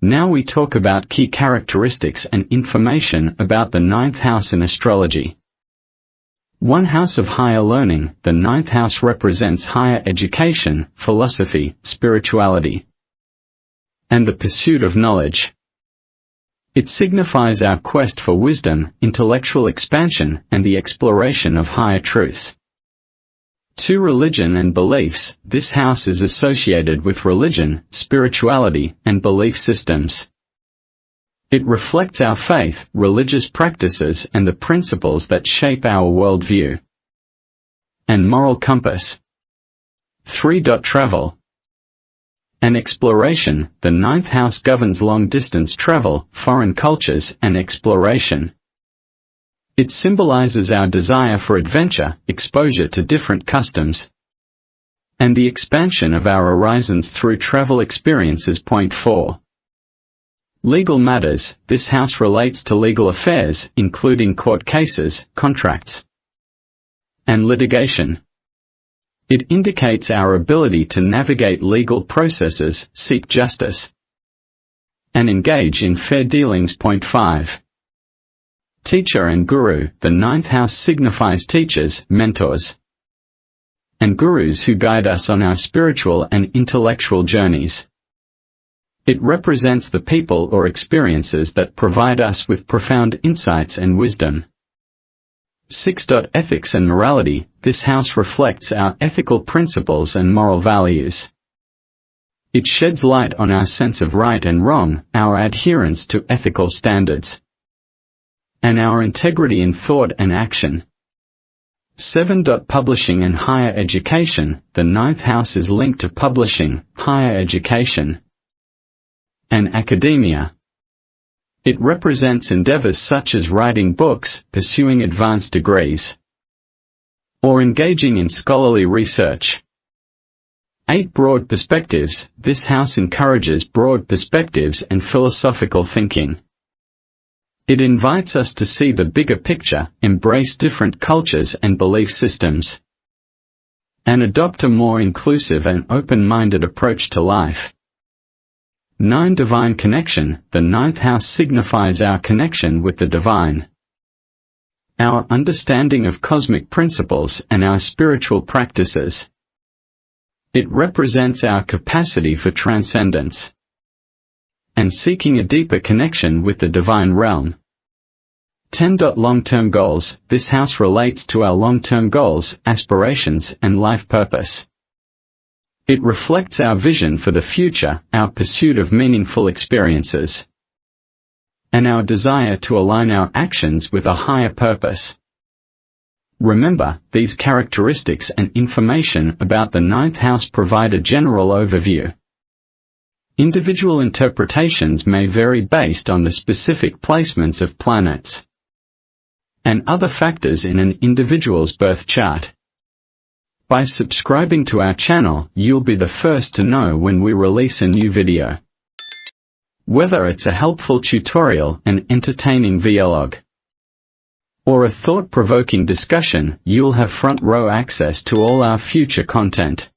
Now we talk about key characteristics and information about the ninth house in astrology. 1. House of higher learning. The ninth house represents higher education, philosophy, spirituality, and the pursuit of knowledge. It signifies our quest for wisdom, intellectual expansion, and the exploration of higher truths. 2. Religion and beliefs. This house is associated with religion, spirituality, and belief systems. It reflects our faith, religious practices, and the principles that shape our worldview and moral compass. 3. Travel and exploration. The ninth house governs long-distance travel, foreign cultures, and exploration. It symbolizes our desire for adventure, exposure to different customs, and the expansion of our horizons through travel experiences. 4. Legal matters. This house relates to legal affairs, including court cases, contracts, and litigation. It indicates our ability to navigate legal processes, seek justice, and engage in fair dealings. 5. Teacher and guru. The ninth house signifies teachers, mentors, and gurus who guide us on our spiritual and intellectual journeys. It represents the people or experiences that provide us with profound insights and wisdom. 6. Ethics and morality. This house reflects our ethical principles and moral values. It sheds light on our sense of right and wrong, our adherence to ethical standards, and our integrity in thought and action. 7. Publishing and higher education. The ninth house is linked to publishing, higher education, and academia. It represents endeavors such as writing books, pursuing advanced degrees, or engaging in scholarly research. 8. Broad perspectives. This house encourages broad perspectives and philosophical thinking. It invites us to see the bigger picture, embrace different cultures and belief systems, and adopt a more inclusive and open-minded approach to life. 9. Divine connection. The ninth house signifies our connection with the divine, our understanding of cosmic principles, and our spiritual practices. It represents our capacity for transcendence and seeking a deeper connection with the divine realm. 10. Long-term goals. This house relates to our long-term goals, aspirations, and life purpose. It reflects our vision for the future, our pursuit of meaningful experiences, and our desire to align our actions with a higher purpose. Remember, these characteristics and information about the ninth house provide a general overview. Individual interpretations may vary based on the specific placements of planets and other factors in an individual's birth chart. By subscribing to our channel, you'll be the first to know when we release a new video. Whether it's a helpful tutorial, an entertaining vlog, or a thought-provoking discussion, you'll have front-row access to all our future content.